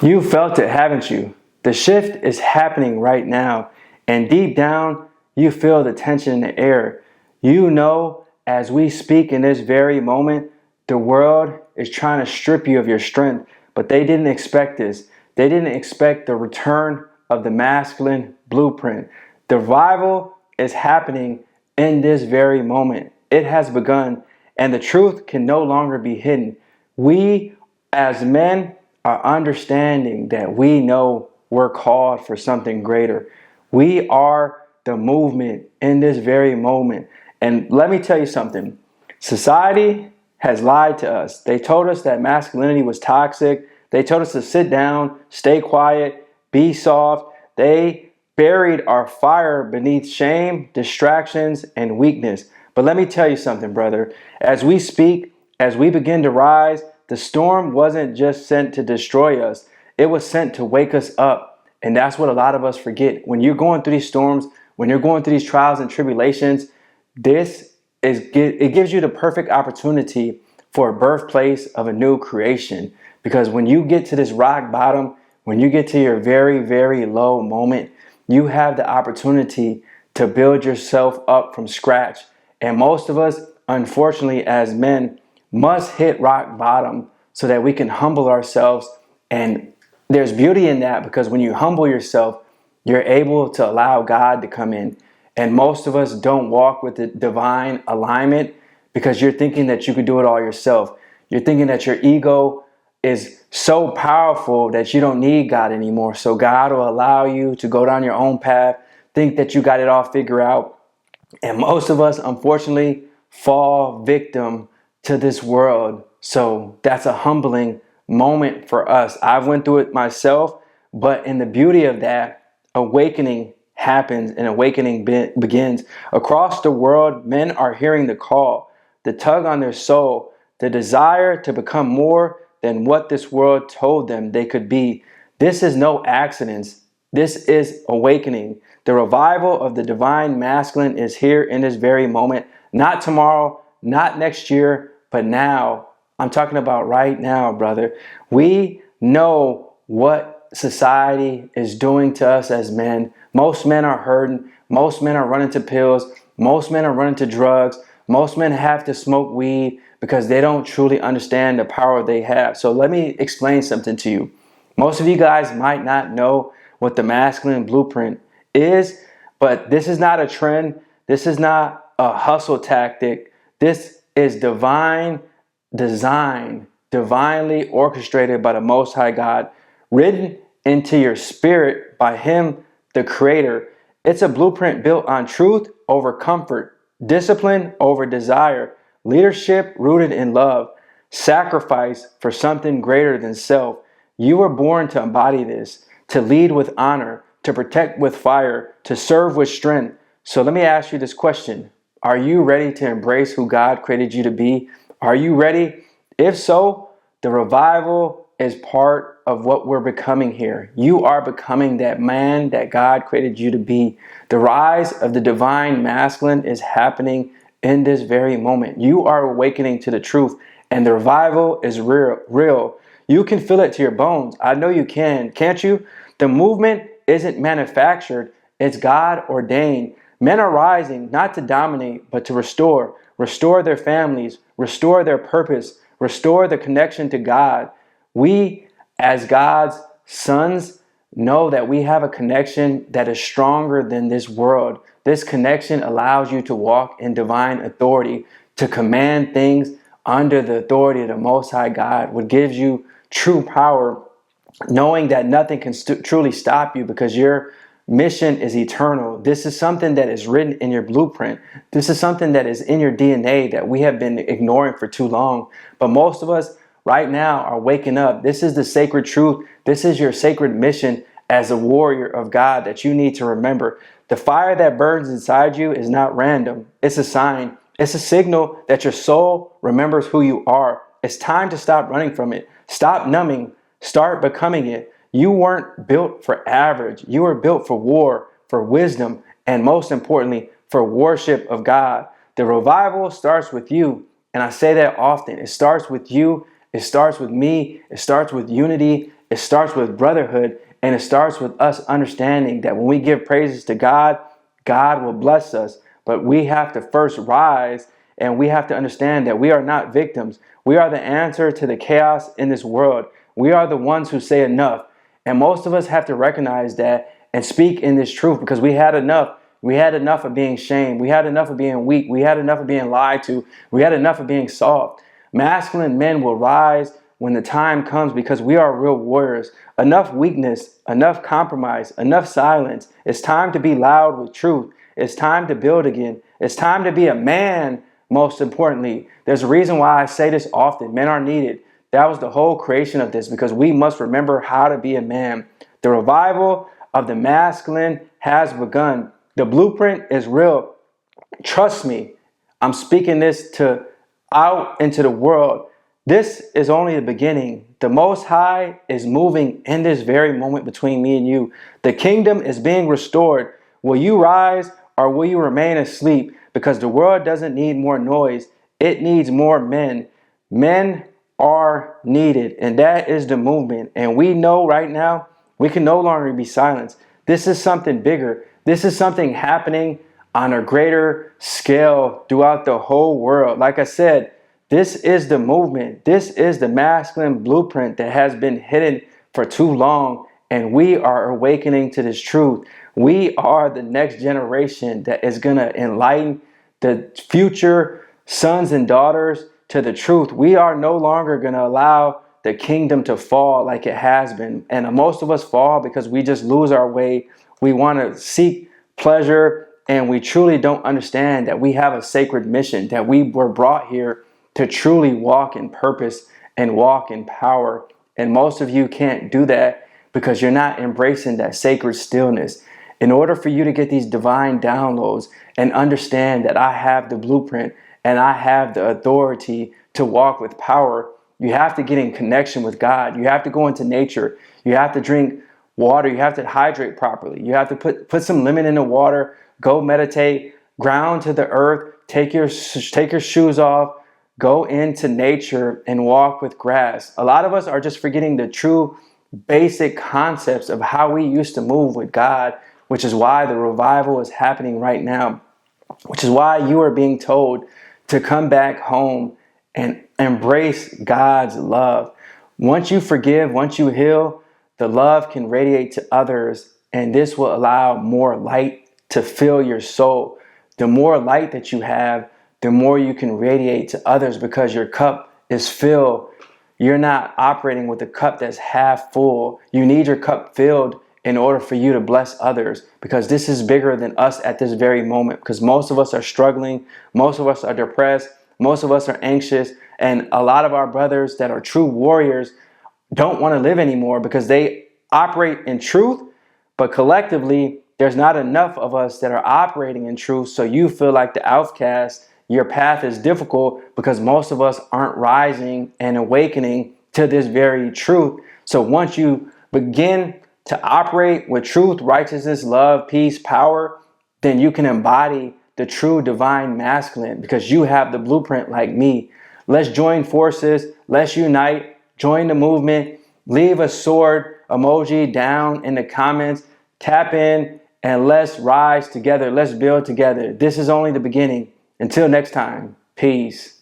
You felt it, haven't you? The shift is happening right now, and deep down, you feel the tension in the air. You know, as we speak in this very moment, the world is trying to strip you of your strength, but they didn't expect this. They didn't expect the return of the masculine blueprint. The revival is happening in this very moment. It has begun, and the truth can no longer be hidden. We, as men, are understanding that we know we're called for something greater. We are the movement in this very moment. And let me tell you something. Society has lied to us. They told us that masculinity was toxic. They told us to sit down, stay quiet, be soft. They buried our fire beneath shame, distractions, and weakness. But let me tell you something, brother. As we speak, as we begin to rise, the storm wasn't just sent to destroy us. It was sent to wake us up. And that's what a lot of us forget. When you're going through these storms, when you're going through these trials and tribulations, it gives you the perfect opportunity for a birthplace of a new creation. Because when you get to this rock bottom, when you get to your very, very low moment, you have the opportunity to build yourself up from scratch. And most of us, unfortunately, as men, must hit rock bottom so that we can humble ourselves. And there's beauty in that, because when you humble yourself, you're able to allow God to come in. And most of us don't walk with the divine alignment because you're thinking that you could do it all yourself. You're thinking that your ego is so powerful that you don't need God anymore. So God will allow you to go down your own path, think that you got it all figured out. And most of us, unfortunately, fall victim to this world. So that's a humbling moment for us. I've went through it myself, but in the beauty of that, awakening happens and awakening begins. Across the world, men are hearing the call, the tug on their soul, the desire to become more than what this world told them they could be. This is no accident. This is awakening. The revival of the divine masculine is here in this very moment, not tomorrow, not next year, but now. I'm talking about right now, brother. We know what society is doing to us as men. Most men are hurting. Most men are running to pills. Most men are running to drugs. Most men have to smoke weed because they don't truly understand the power they have. So let me explain something to you. Most of you guys might not know what the masculine blueprint is, but this is not a trend. This is not a hustle tactic. This is divine design, divinely orchestrated by the Most High God, written into your spirit by Him, the Creator. It's a blueprint built on truth over comfort, discipline over desire, leadership rooted in love, sacrifice for something greater than self. You were born to embody this, to lead with honor, to protect with fire, to serve with strength. So let me ask you this question. Are you ready to embrace who God created you to be? Are you ready? If so, the revival is part of what we're becoming here. You are becoming that man that God created you to be. The rise of the divine masculine is happening in this very moment. You are awakening to the truth, and the revival is real. You can feel it to your bones. I know you can, can't you? The movement isn't manufactured. It's God ordained. Men are rising not to dominate, but to restore. Restore their families, restore their purpose, restore the connection to God. We, as God's sons, know that we have a connection that is stronger than this world. This connection allows you to walk in divine authority, to command things under the authority of the Most High God, what gives you true power, knowing that nothing can truly stop you because your mission is eternal. This is something that is written in your blueprint. This is something that is in your DNA that we have been ignoring for too long. But most of us right now are waking up. This is the sacred truth. This is your sacred mission as a warrior of God that you need to remember. The fire that burns inside you is not random. It's a sign. It's a signal that your soul remembers who you are. It's time to stop running from it. Stop numbing. Start becoming it. You weren't built for average. You were built for war, for wisdom, and most importantly, for worship of God. The revival starts with you. And I say that often. It starts with you. It starts with me. It starts with unity. It starts with brotherhood, and it starts with us understanding that when we give praises to God, God will bless us. But we have to first rise, and we have to understand that we are not victims. We are the answer to the chaos in this world. We are the ones who say enough. And most of us have to recognize that and speak in this truth, because we had enough. We had enough of being shamed. We had enough of being weak. We had enough of being lied to. We had enough of being soft. Masculine men will rise when the time comes, because we are real warriors. Enough weakness, enough compromise, enough silence. It's time to be loud with truth. It's time to build again. It's time to be a man, most importantly. There's a reason why I say this often. Men are needed. That was the whole creation of this, because we must remember how to be a man. The revival of the masculine has begun. The blueprint is real. Trust me. I'm speaking this out into the world. This is only the beginning. The Most High is moving in this very moment between me and you. The kingdom is being restored. Will you rise or will you remain asleep? Because the world doesn't need more noise. It needs more men. Men are needed, and that is the movement. And we know right now we can no longer be silenced. This is something bigger. This is something happening on a greater scale throughout the whole world. Like I said, this is the movement. This is the masculine blueprint that has been hidden for too long, and we are awakening to this truth. We are the next generation that is going to enlighten the future sons and daughters to the truth. We are no longer going to allow the kingdom to fall like it has been. And most of us fall because we just lose our way. We want to seek pleasure, and we truly don't understand that we have a sacred mission, that we were brought here to truly walk in purpose and walk in power. And most of you can't do that because you're not embracing that sacred stillness. In order for you to get these divine downloads and understand that I have the blueprint and I have the authority to walk with power, you have to get in connection with God. You have to go into nature. You have to drink water. You have to hydrate properly. You have to put some lemon in the water, go meditate, ground to the earth, take your shoes off, go into nature and walk with grass. A lot of us are just forgetting the true basic concepts of how we used to move with God, which is why the revival is happening right now, which is why you are being told to come back home and embrace God's love. Once you forgive, once you heal, the love can radiate to others, and this will allow more light to fill your soul. The more light that you have, the more you can radiate to others, because your cup is filled. You're not operating with a cup that's half full. You need your cup filled in order for you to bless others, because this is bigger than us at this very moment, because most of us are struggling. Most of us are depressed. Most of us are anxious. And a lot of our brothers that are true warriors don't want to live anymore because they operate in truth, but collectively, there's not enough of us that are operating in truth. So you feel like the outcast. Your path is difficult because most of us aren't rising and awakening to this very truth. So once you begin to operate with truth, righteousness, love, peace, power, then you can embody the true divine masculine, because you have the blueprint like me. Let's join forces. Let's unite. Join the movement. Leave a sword emoji down in the comments. Tap in and let's rise together. Let's build together. This is only the beginning. Until next time, peace.